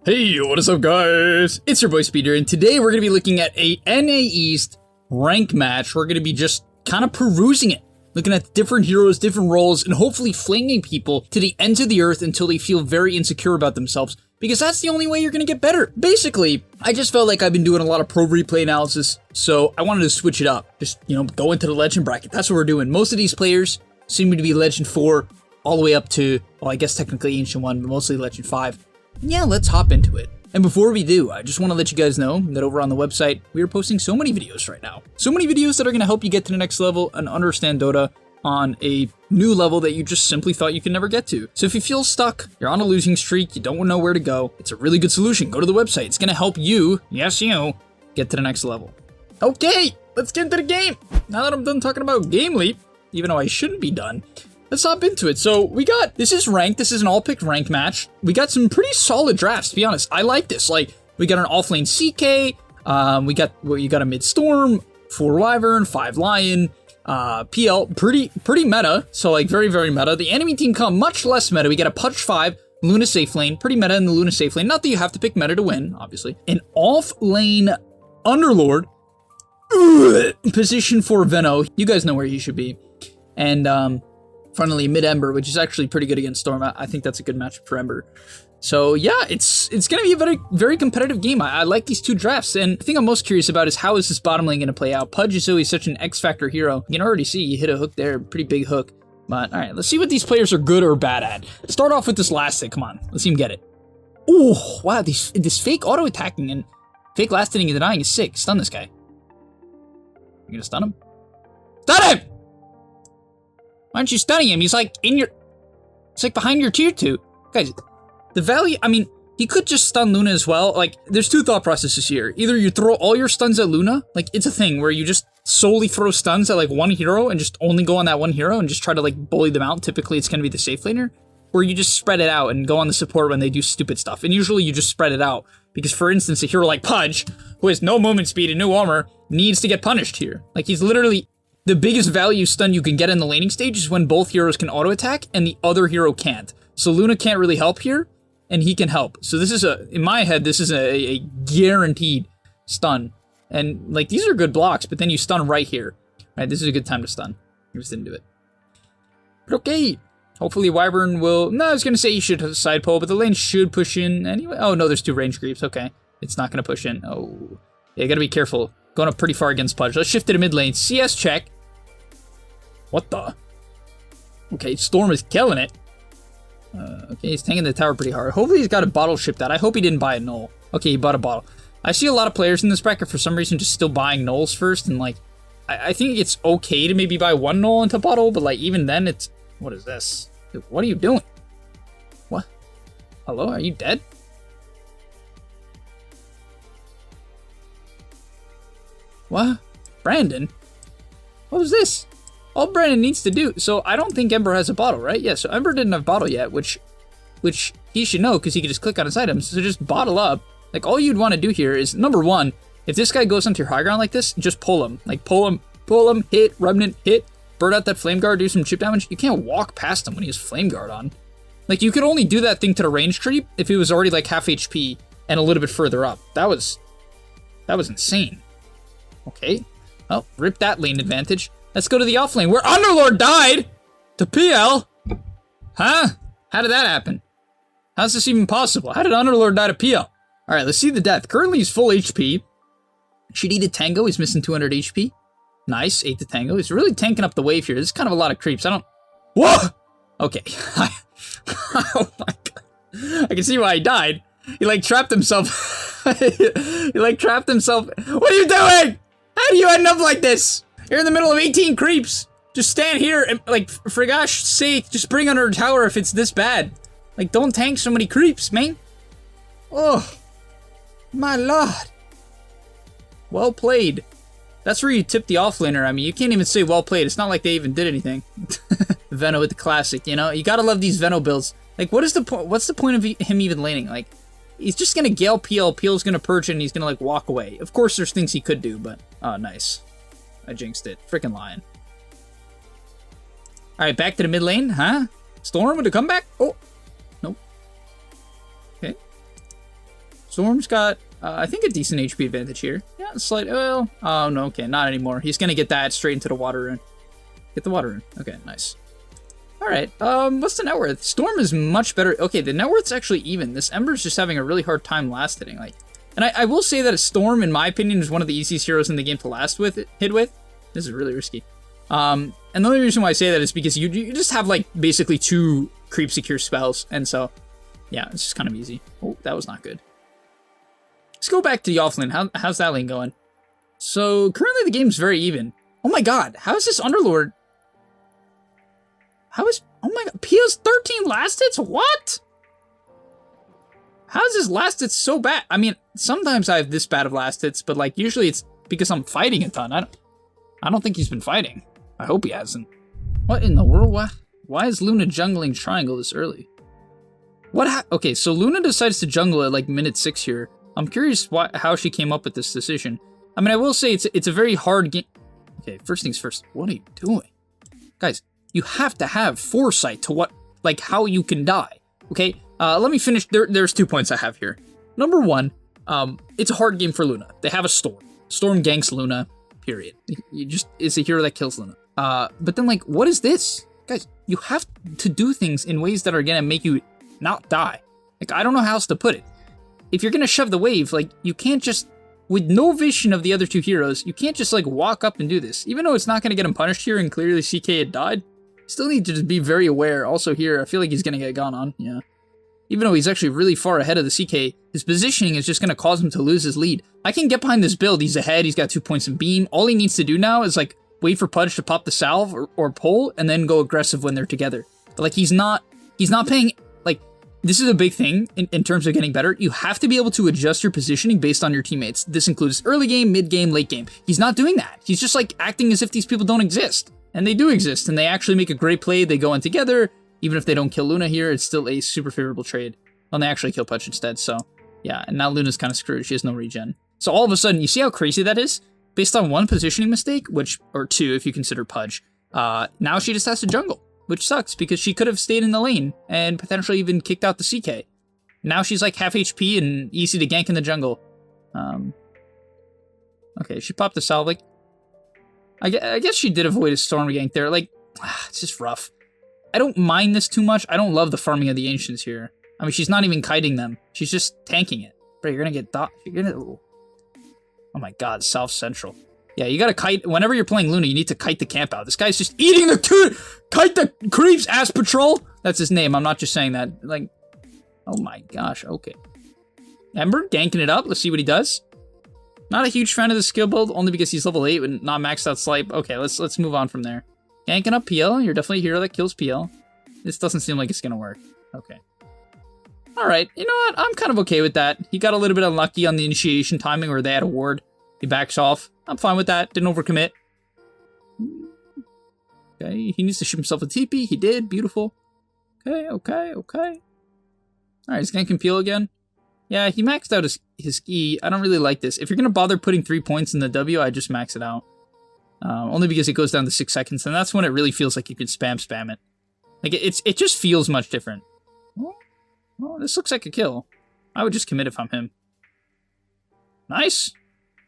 Hey, what is up guys? It's your boy Speeder, and today we're going to be looking at a NA East rank match. We're going to be just kind of perusing it, looking at different heroes, different roles, and hopefully flinging people to the ends of the earth until they feel very insecure about themselves, because that's the only way you're going to get better. Basically, I just felt like I've been doing a lot of pro replay analysis, so I wanted to switch it up. Just, go into the legend bracket. That's what we're doing. Most of these players seem to be legend 4 all the way up to, well, I guess technically ancient 1, but mostly legend 5. Yeah, let's hop into it. And before we do, I just want to let you guys know that over on the website, we are posting so many videos right now. So many videos that are going to help you get to the next level and understand Dota on a new level that you just simply thought you could never get to. So if you feel stuck, you're on a losing streak, you don't know where to go, it's a really good solution. Go to the website. It's going to help you, yes you, get to the next level. Okay, let's get into the game. Now that I'm done talking about gameleap, even though I shouldn't be done, let's hop into it. So this is ranked, this is an all-picked rank match. We got some pretty solid drafts, to be honest. I like this. Like, we got an offlane CK, you got a mid-storm, 4 Wyvern, 5 Lion, PL, pretty meta, so like very, very meta. The enemy team come much less meta. We got a Punch 5, Luna safe lane, pretty meta in the Luna safe lane. Not that you have to pick meta to win, obviously. An off-lane Underlord, position for Veno. You guys know where he should be. And, finally, mid-Ember, which is actually pretty good against Storm. I think that's a good matchup for Ember. So yeah, it's going to be a very, very competitive game. I like these two drafts, and the thing I'm most curious about is how is this bottom lane going to play out. Pudge is always such an X-Factor hero. You can already see he hit a hook there, pretty big hook. But alright, let's see what these players are good or bad at. Start off with this last thing, come on. Let's see him get it. Ooh, wow, this fake auto-attacking and fake last-hitting and denying is sick. Stun this guy. You gonna stun him? Stun him! Why aren't you stunning him? He's like it's like behind your tier 2. Guys, the value, I mean, he could just stun Luna as well. Like, there's two thought processes here. Either you throw all your stuns at Luna, like, it's a thing where you just solely throw stuns at, like, one hero and just only go on that one hero and just try to, like, bully them out. Typically, it's gonna be the safe laner. Or you just spread it out and go on the support when they do stupid stuff. And usually you just spread it out. Because, for instance, a hero like Pudge, who has no movement speed and no armor, needs to get punished here. Like, he's literally... The biggest value stun you can get in the laning stage is when both heroes can auto-attack and the other hero can't. So Luna can't really help here, and he can help. So this is in my head, this is a guaranteed stun. And, like, these are good blocks, but then you stun right here. Right, this is a good time to stun. I just didn't do it. But okay. Hopefully Wyvern will... No, I was going to say he should side pull, but the lane should push in anyway. Oh, no, there's 2 range creeps. Okay. It's not going to push in. Oh. Yeah, you got to be careful. Going up pretty far against Pudge. Let's shift to the mid lane. CS check. What the? Okay, Storm is killing it. Okay, he's tanking the tower pretty hard. Hopefully he's got a bottle shipped out. I hope he didn't buy a null. Okay, he bought a bottle. I see a lot of players in this bracket for some reason just still buying nulls first. And like, I think it's okay to maybe buy 1 null into bottle. But like, even then it's... What is this? Dude, what are you doing? What? Hello? Are you dead? What? Brandon? What was this? All Brandon needs to do... So, I don't think Ember has a bottle, right? Yeah, so Ember didn't have bottle yet, which he should know, because he could just click on his items. So just bottle up. Like, all you'd want to do here is, number 1, if this guy goes onto your high ground like this, just pull him. Like, pull him, hit, Remnant, hit, burn out that Flame Guard, do some chip damage. You can't walk past him when he has Flame Guard on. Like, you could only do that thing to the range creep if he was already, like, half HP and a little bit further up. That was insane. Okay, well, rip that lane advantage. Let's go to the offlane where Underlord died to PL. Huh? How did that happen? How's this even possible? How did Underlord die to PL? All right, let's see the death. Currently, he's full HP. Should eat a Tango. He's missing 200 HP. Nice, ate the Tango. He's really tanking up the wave here. This is kind of a lot of creeps. Whoa! Okay. Oh my god. I can see why he died. He like trapped himself. He like trapped himself. What are you doing? How do you end up like this? You're in the middle of 18 creeps. Just stand here and, like, for gosh sake, just bring under a tower if it's this bad. Like, don't tank so many creeps, man. Oh, my lord. Well played. That's where you tip the offlaner. I mean, you can't even say well played. It's not like they even did anything. Veno with the classic, you know? You gotta love these Veno builds. Like, what's the point of him even laning? Like, he's just gonna Gale PL, PL's gonna purge it, and he's gonna, like, walk away. Of course, there's things he could do, but... Oh, nice. I jinxed it. Freaking Lion. Alright, back to the mid lane, huh? Storm with a comeback? Oh. Nope. Okay. Storm's got, I think, a decent HP advantage here. Yeah, slight, well, oh, no, okay, not anymore. He's gonna get that straight into the water rune. Get the water rune. Okay, nice. All right, what's the net worth? Storm is much better. Okay, the net worth's actually even. This Ember's just having a really hard time last hitting. Like, and I will say that a Storm, in my opinion, is one of the easiest heroes in the game to hit with. This is really risky. And the only reason why I say that is because you just have, like, basically 2 creep secure spells. And so, yeah, it's just kind of easy. Oh, that was not good. Let's go back to the offlane. How's that lane going? So, currently the game's very even. Oh my god, how is this Underlord? How is... Oh my god, Pio's 13 last hits? What? How is this last hits so bad? I mean, sometimes I have this bad of last hits, but, like, usually it's because I'm fighting a ton. I don't think he's been fighting. I hope he hasn't. What in the world? Why is Luna jungling triangle this early? Okay, so Luna decides to jungle at, like, minute 6 here. I'm curious how she came up with this decision. I mean, I will say it's a very hard game. Okay, first things first. What are you doing? Guys, you have to have foresight to how you can die. Okay, let me finish. There's 2 points I have here. Number 1, it's a hard game for Luna. They have a Storm. Storm ganks Luna, period. It's a hero that kills Luna. But then, like, what is this? Guys, you have to do things in ways that are gonna make you not die. Like, I don't know how else to put it. If you're gonna shove the wave, like, you can't just, with no vision of the other 2 heroes, you can't just, like, walk up and do this. Even though it's not gonna get him punished here and clearly CK had died, still need to just be very aware. Also here, I feel like he's gonna get gone on, yeah. Even though he's actually really far ahead of the CK, his positioning is just gonna cause him to lose his lead. I can get behind this build, he's ahead, he's got 2 points in beam. All he needs to do now is, like, wait for Pudge to pop the salve or pull, and then go aggressive when they're together. But, like, he's not paying, like, this is a big thing in terms of getting better. You have to be able to adjust your positioning based on your teammates. This includes early game, mid game, late game. He's not doing that. He's just, like, acting as if these people don't exist. And they do exist, and they actually make a great play. They go in together. Even if they don't kill Luna here, it's still a super favorable trade. Well, they actually kill Pudge instead, so yeah. And now Luna's kind of screwed. She has no regen. So all of a sudden, you see how crazy that is? Based on 1 positioning mistake, or 2 if you consider Pudge, now she just has to jungle. Which sucks, because she could have stayed in the lane and potentially even kicked out the CK. Now she's like half HP and easy to gank in the jungle. Okay, she popped the salve. Like, I guess she did avoid a storm gank there. Like, it's just rough. I don't mind this too much. I don't love the farming of the Ancients here. I mean, she's not even kiting them. She's just tanking it. Bro, you're gonna get oh my god, South Central. Yeah, you gotta kite. Whenever you're playing Luna, you need to kite the camp out. This guy's just eating kite the creeps, ass patrol. That's his name. I'm not just saying that. Like, oh my gosh. Okay. Ember ganking it up. Let's see what he does. Not a huge fan of the skill build, only because he's level 8 and not maxed out Slipe. Okay, let's move on from there. Ganking up PL. You're definitely a hero that kills PL. This doesn't seem like it's gonna work. Okay. All right. You know what? I'm kind of okay with that. He got a little bit unlucky on the initiation timing, where they had a ward. He backs off. I'm fine with that. Didn't overcommit. Okay, he needs to shoot himself a TP. He did. Beautiful. Okay. Alright, he's ganking Peel again. Yeah, he maxed out his E. I don't really like this. If you're going to bother putting 3 points in the W, I just max it out. Only because it goes down to 6 seconds, and that's when it really feels like you can spam it. Like, it just feels much different. Oh, this looks like a kill. I would just commit if I'm him. Nice.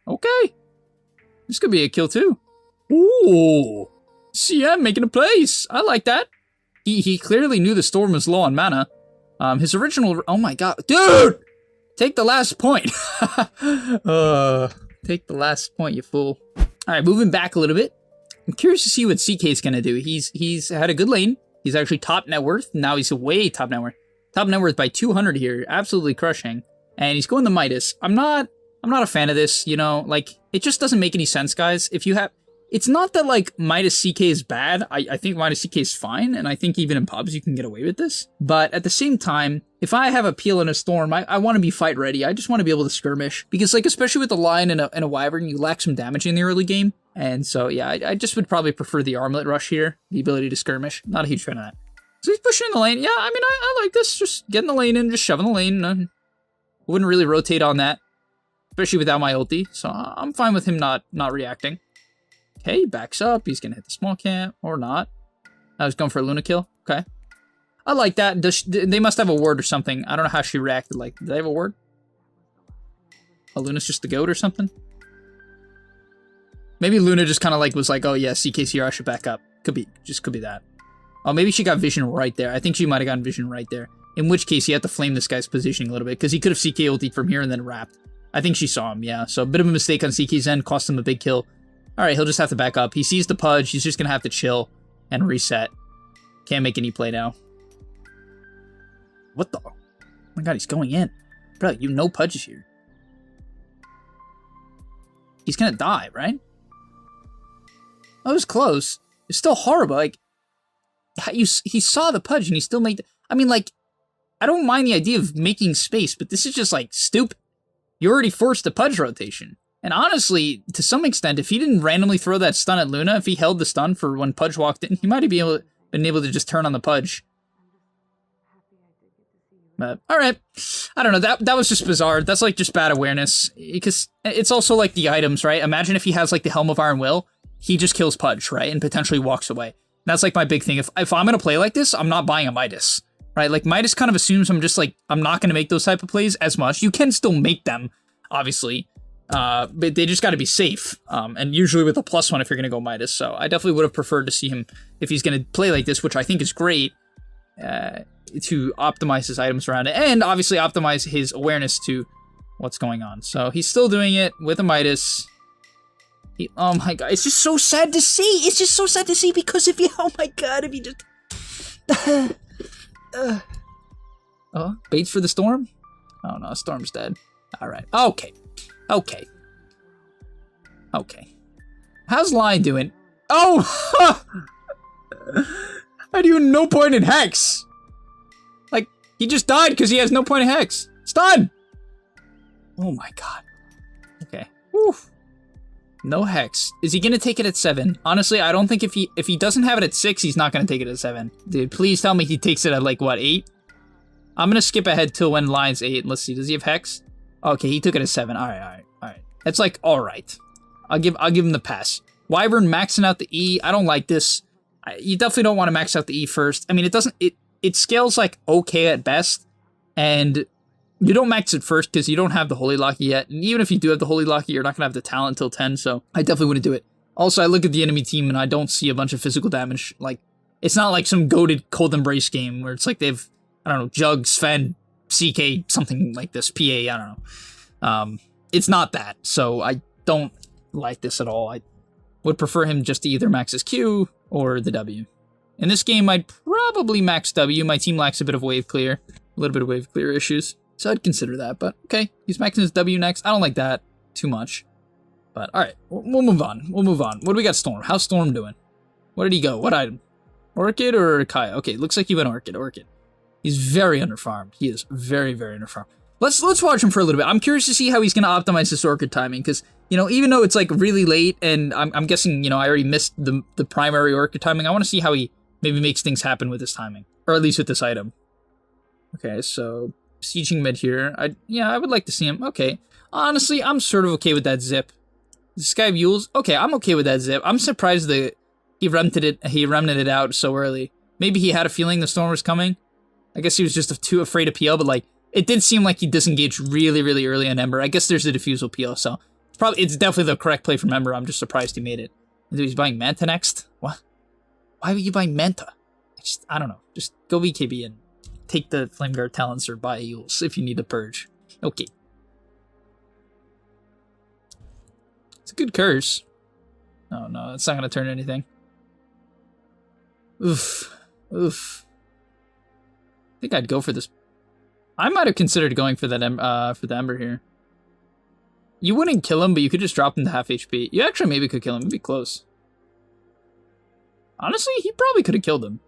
Okay. This could be a kill too. Ooh. CM making a place. I like that. He clearly knew the storm was low on mana. His original... Oh my god. Dude! Take the last point. Take the last point, you fool. Alright, moving back a little bit. I'm curious to see what CK's gonna do. He's had a good lane. He's actually top net worth. Now he's way top net worth. Top net worth by 200 here. Absolutely crushing. And he's going to Midas. I'm not a fan of this, you know, like, it just doesn't make any sense, guys. If you have, it's not that, like, Midas CK is bad. I think Midas CK is fine, and I think even in pubs you can get away with this. But at the same time, if I have a Peel and a Storm, I want to be fight ready. I just want to be able to skirmish. Because, like, especially with the Lion and a Wyvern, you lack some damage in the early game. And so, yeah, I just would probably prefer the Armlet Rush here, the ability to skirmish. Not a huge fan of that. So he's pushing in the lane. Yeah, I mean, I like this. Just getting the lane in, just shoving the lane. Wouldn't really rotate on that, especially without my ulti. So I'm fine with him not reacting. Okay, he backs up. He's going to hit the small camp, or not. I was going for a Luna kill. Okay. I like that. They must have a ward or something. I don't know how she reacted. Like, did they have a ward? Oh, Luna's just the goat or something? Maybe Luna just kind of like was like, oh yeah, CK's here, I should back up. Could be that. Oh, maybe she got vision right there. I think she might have gotten vision right there. In which case, you have to flame this guy's positioning a little bit, because he could have CK ultied from here and then wrapped. I think she saw him, yeah. So a bit of a mistake on CK's end, cost him a big kill. Alright, he'll just have to back up. He sees the pudge, he's just gonna have to chill and reset. Can't make any play now. What the? Oh my god, he's going in. Bro, you know pudge is here. He's gonna die, right? That was close. It's still horrible. Like, he saw the pudge and he still made... I mean, like, I don't mind the idea of making space, but this is just, like, stupid. You already forced the pudge rotation. And honestly, to some extent, if he didn't randomly throw that stun at Luna, if he held the stun for when pudge walked in, he might have been able to just turn on the pudge. But, alright. I don't know, that was just bizarre. That's, like, just bad awareness. Because it's also, like, the items, right? Imagine if he has, like, the Helm of Iron Will. He just kills pudge, right? And potentially walks away. That's, like, my big thing. If I'm gonna play like this, I'm not buying a Midas. Right? Like, Midas kind of assumes I'm just, like, I'm not gonna make those type of plays as much. You can still make them, obviously. But they just gotta be safe. And usually with a +1 if you're gonna go Midas. So I definitely would have preferred to see him, if he's gonna play like this, which I think is great, to optimize his items around it. And obviously optimize his awareness to what's going on. So he's still doing it with a Midas. Oh my god, it's just so sad to see. It's just so sad to see because if you, oh my god, if you just... Oh, baits for the storm? Oh no, storm's dead. Alright, okay. Okay. How's Lion doing? Oh! I do no point in Hex! Like, he just died because he has no point in Hex. Stun! Oh my god. Okay. Whew. No Hex. Is he gonna take it at 7? Honestly, I don't think if he doesn't have it at 6, he's not gonna take it at 7. Dude, please tell me he takes it at like, what, 8? I'm gonna skip ahead till when Lion's 8. Let's see, does he have Hex? Okay, he took it at 7. Alright. That's like, alright. I'll give him the pass. Wyvern maxing out the E. I don't like this. You definitely don't want to max out the E first. I mean, it scales like okay at best, and you don't max it first because you don't have the Holy Locky yet. And even if you do have the Holy Locky, you're not going to have the talent until 10, so I definitely wouldn't do it. Also, I look at the enemy team and I don't see a bunch of physical damage. Like, it's not like some goated Cold Embrace game where it's like they've, I don't know, Jug, Sven, CK, something like this, PA, I don't know. It's not that, so I don't like this at all. I would prefer him just to either max his Q or the W. In this game, I'd probably max W. My team lacks a bit of wave clear, a little bit of wave clear issues. So I'd consider that, but okay. He's maxing his W next. I don't like that too much. But alright, we'll move on. What do we got Storm? How's Storm doing? Where did he go? What item? Orchid or Kaya? Okay, looks like he went Orchid. He's very underfarmed. He is very, very underfarmed. Let's watch him for a little bit. I'm curious to see how he's going to optimize this Orchid timing, because, you know, even though it's like really late, and I'm guessing, you know, I already missed the primary Orchid timing, I want to see how he maybe makes things happen with this timing, or at least with this item. Okay, so sieging mid here. I would like to see him. Okay, honestly, I'm sort of okay with that zip. Sky Mules. Okay, I'm okay with that zip. I'm surprised that he remnanted it out so early. Maybe he had a feeling the storm was coming. I guess he was just too afraid of PL, but like, it did seem like he disengaged really, really early on Ember. I guess there's a diffusal PL, so it's definitely the correct play from Ember. I'm just surprised he made it. And he's buying Manta next? What? Why would you buy Manta? I don't know. Just go VKB and take the Flame Guard talents or buy Eels if you need the purge. Okay. It's a good curse. Oh no, it's not gonna turn anything. Oof. I think I'd go for this. I might have considered going for that for the Ember here. You wouldn't kill him, but you could just drop him to half HP. You actually maybe could kill him. It'd be close. Honestly, he probably could have killed him.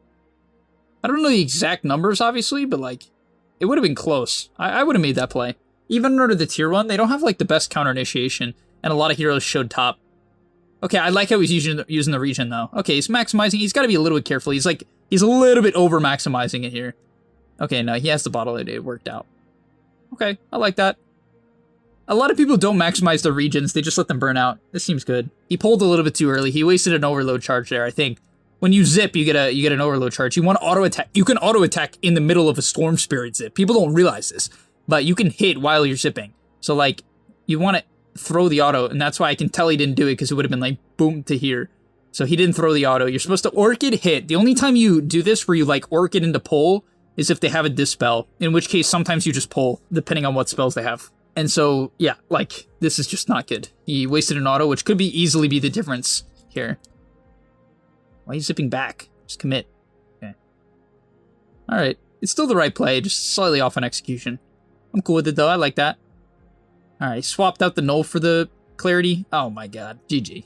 I don't know the exact numbers, obviously, but like, it would have been close. I would have made that play. Even under the tier 1, they don't have like the best counter initiation, and a lot of heroes showed top. Okay, I like how he's using the regen though. Okay, he's maximizing. He's got to be a little bit careful. He's a little bit over maximizing it here. Okay, no, he has the bottle. It worked out. Okay, I like that. A lot of people don't maximize their regions. They just let them burn out. This seems good. He pulled a little bit too early. He wasted an overload charge there, I think. When you zip, you get an overload charge. You want to auto attack. You can auto attack in the middle of a Storm Spirit zip. People don't realize this, but you can hit while you're zipping. So like, you want to throw the auto, and that's why I can tell he didn't do it, because it would have been like boom to here. So he didn't throw the auto. You're supposed to orchid hit. The only time you do this where you like orchid into pull is if they have a dispel, in which case sometimes you just pull depending on what spells they have. And so yeah, like this is just not good. He wasted an auto, which could be easily be the difference here. Why are you zipping back? Just commit. Okay. All right, it's still the right play, just slightly off on execution. I'm cool with it though. I like that. All right, swapped out the null for the clarity. Oh my god, GG.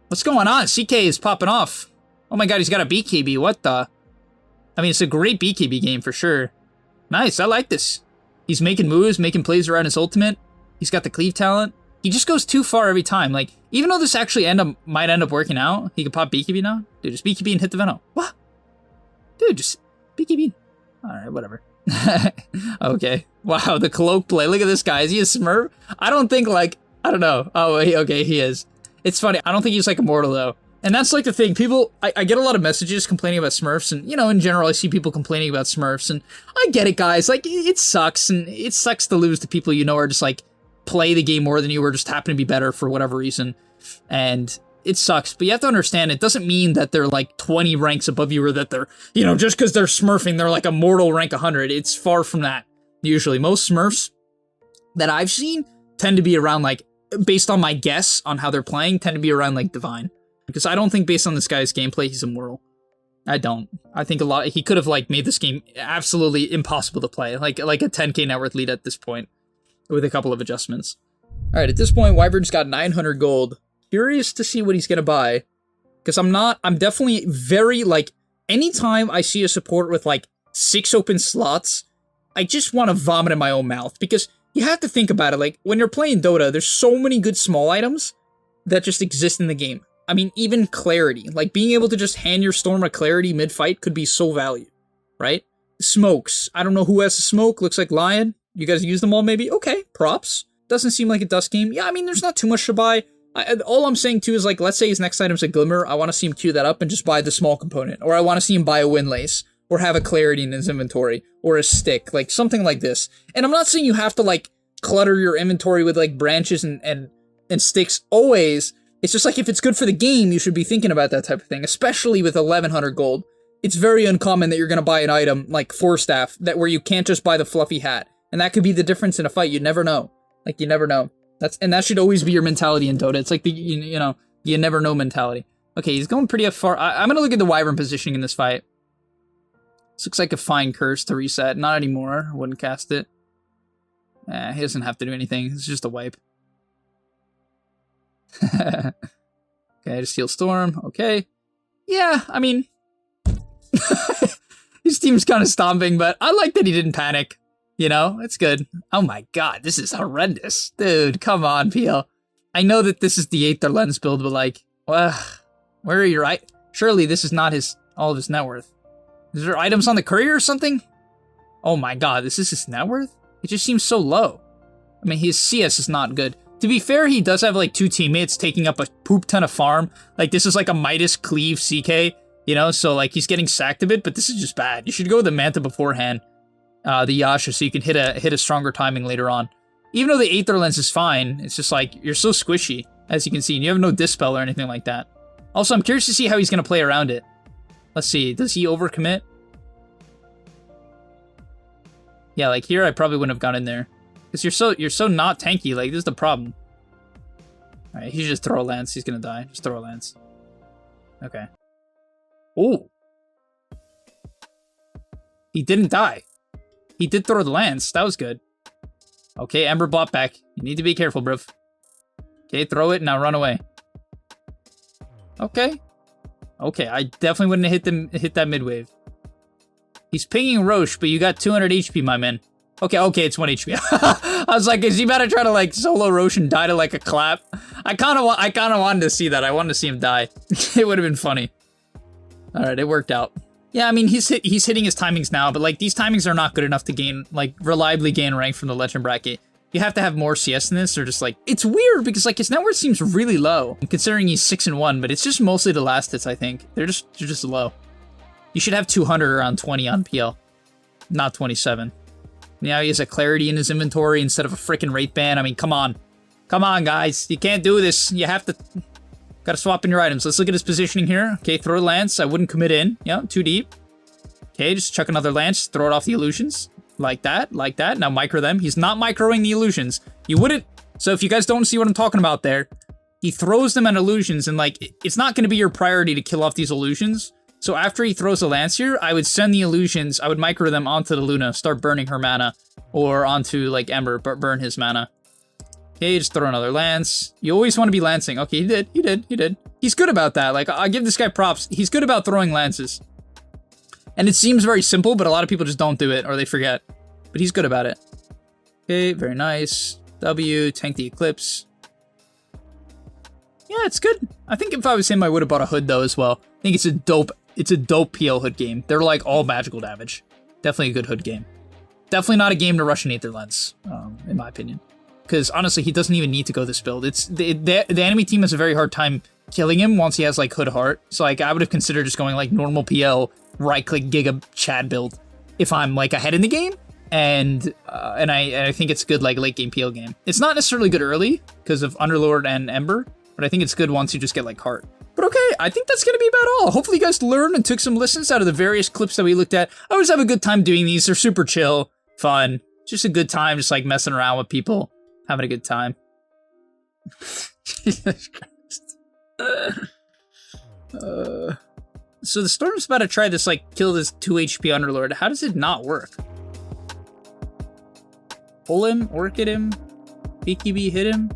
What's going on? CK is popping off. Oh my god, he's got a BKB. What the? I mean, it's a great BKB game for sure. Nice, I like this. He's making moves, making plays around his ultimate. He's got the cleave talent. He just goes too far every time. Like, even though this actually might end up working out, he could pop BKB now. Dude, just BKB and hit the Venom. What? Dude, just BKB. Alright, whatever. Okay. Wow, the cloak play. Look at this guy. Is he a Smurf? I don't think, like, I don't know. Oh, okay, he is. It's funny. I don't think he's like immortal though. And that's like the thing. People, I get a lot of messages complaining about Smurfs, and you know, in general, I see people complaining about Smurfs, and I get it, guys. Like, it sucks, and it sucks to lose to people you know are just like play the game more than you, or just happen to be better for whatever reason. And it sucks, but you have to understand, it doesn't mean that they're like 20 ranks above you, or that they're, you know, just because they're Smurfing, they're like immortal rank 100. It's far from that. Usually, most Smurfs that I've seen tend to be around like, based on my guess on how they're playing, tend to be around like divine. Because I don't think based on this guy's gameplay, he's immortal. I don't. I think he could have like made this game absolutely impossible to play. Like a 10k net worth lead at this point, with a couple of adjustments. All right, at this point, Wyvern's got 900 gold. Curious to see what he's gonna buy. Because I'm definitely very like, anytime I see a support with like 6 open slots, I just want to vomit in my own mouth. Because you have to think about it, like, when you're playing Dota, there's so many good small items that just exist in the game. I mean, even clarity. Like, being able to just hand your Storm a clarity mid-fight could be so valued, right? Smokes. I don't know who has a smoke. Looks like Lion. You guys use them all, maybe? Okay, props. Doesn't seem like a dust game. Yeah, I mean, there's not too much to buy. All I'm saying, too, is, like, let's say his next item's a Glimmer. I want to see him queue that up and just buy the small component. Or I want to see him buy a Windlace. Or have a clarity in his inventory. Or a stick. Like, something like this. And I'm not saying you have to, like, clutter your inventory with, like, branches and sticks always. It's just like, if it's good for the game, you should be thinking about that type of thing, especially with 1100 gold. It's very uncommon that you're going to buy an item like Force Staff, where you can't just buy the fluffy hat. And that could be the difference in a fight. You never know. Like, you never know. That should always be your mentality in Dota. It's like the, you know, you never know mentality. Okay, he's going pretty far. I'm going to look at the Wyvern positioning in this fight. This looks like a fine curse to reset. Not anymore. I wouldn't cast it. He doesn't have to do anything. It's just a wipe. Okay, just heal Storm. Okay. Yeah, I mean, his team's kind of stomping, but I like that he didn't panic. You know, it's good. Oh my god, this is horrendous. Dude, come on, PL. I know that this is the Aether Lens build, but like, where are you, right? Surely this is not all of his net worth. Is there items on the courier or something? Oh my god, this is his net worth? It just seems so low. I mean, his CS is not good. To be fair, he does have like 2 teammates taking up a poop ton of farm. Like, this is like a Midas Cleave CK, you know? So like, he's getting sacked a bit, but this is just bad. You should go with the Manta beforehand, the Yasha, so you can hit a stronger timing later on. Even though the Aether Lens is fine, it's just like, you're so squishy, as you can see, and you have no Dispel or anything like that. Also, I'm curious to see how he's going to play around it. Let's see, does he overcommit? Yeah, like here, I probably wouldn't have gone in there. Because you're so not tanky, like, this is the problem. Alright, he should just throw a lance, he's gonna die. Just throw a lance. Okay. Ooh. He didn't die. He did throw the lance, that was good. Okay, Ember bot back. You need to be careful, bruv. Okay, throw it, now run away. Okay. Okay, I definitely wouldn't have hit that mid wave. He's pinging Roche, but you got 200 HP, my man. Okay, it's 1 HP. I was like, is he about to try to like solo Roche and die to like a clap? I kind of wanted to see that. I wanted to see him die. It would have been funny. All right, it worked out. Yeah, I mean, he's hitting his timings now, but like these timings are not good enough to reliably gain rank from the legend bracket. You have to have more CS in this, or just like, it's weird because like his net worth seems really low considering he's 6-1, but it's just mostly the last hits. I think they're just low. You should have 200 around 20 on PL, not 27. Now he has a clarity in his inventory instead of a freaking Wraith Band. I mean, come on. Come on, guys. You can't do this. You have to... Gotta swap in your items. Let's look at his positioning here. Okay, throw a lance. I wouldn't commit in. Yeah, too deep. Okay, just chuck another lance. Throw it off the illusions. Like that, like that. Now micro them. He's not microing the illusions. You wouldn't... So if you guys don't see what I'm talking about there, he throws them at illusions, and like, it's not going to be your priority to kill off these illusions. So after he throws a lance here, I would send the illusions, I would micro them onto the Luna, start burning her mana, or onto like Ember, but burn his mana. Okay, just throw another lance. You always want to be lancing. Okay, he did. He's good about that. Like, I give this guy props. He's good about throwing lances. And it seems very simple, but a lot of people just don't do it, or they forget. But he's good about it. Okay, very nice. W, tank the Eclipse. Yeah, it's good. I think if I was him, I would have bought a hood though as well. I think it's a dope PL hood game. They're like all magical damage. Definitely a good hood game. Definitely not a game to rush an Aether Lens, in my opinion. Because honestly, he doesn't even need to go this build. It's the enemy team has a very hard time killing him once he has like Hood Heart. So like I would have considered just going like normal PL, right click Giga Chad build if I'm like ahead in the game. And I think it's good like late game PL game. It's not necessarily good early because of Underlord and Ember, but I think it's good once you just get like Heart. But okay, I think that's going to be about all. Hopefully you guys learned and took some lessons out of the various clips that we looked at. I always have a good time doing these. They're super chill, fun, just a good time, just like messing around with people, having a good time. Jesus Christ. So the Storm's about to try this, like, kill this 2 HP Underlord. How does it not work? Pull him, orchid him, BKB hit him.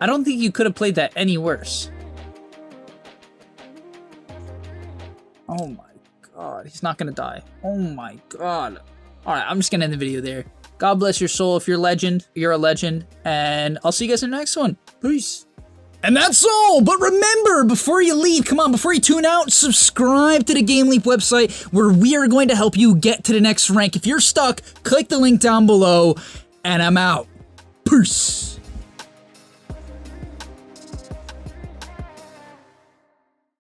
I don't think you could have played that any worse. Oh my god, he's not gonna die. Oh my god. Alright, I'm just gonna end the video there. God bless your soul. If you're a legend, you're a legend. And I'll see you guys in the next one. Peace. And that's all. But remember, before you leave, come on, before you tune out, subscribe to the GameLeap website where we are going to help you get to the next rank. If you're stuck, click the link down below. And I'm out. Peace.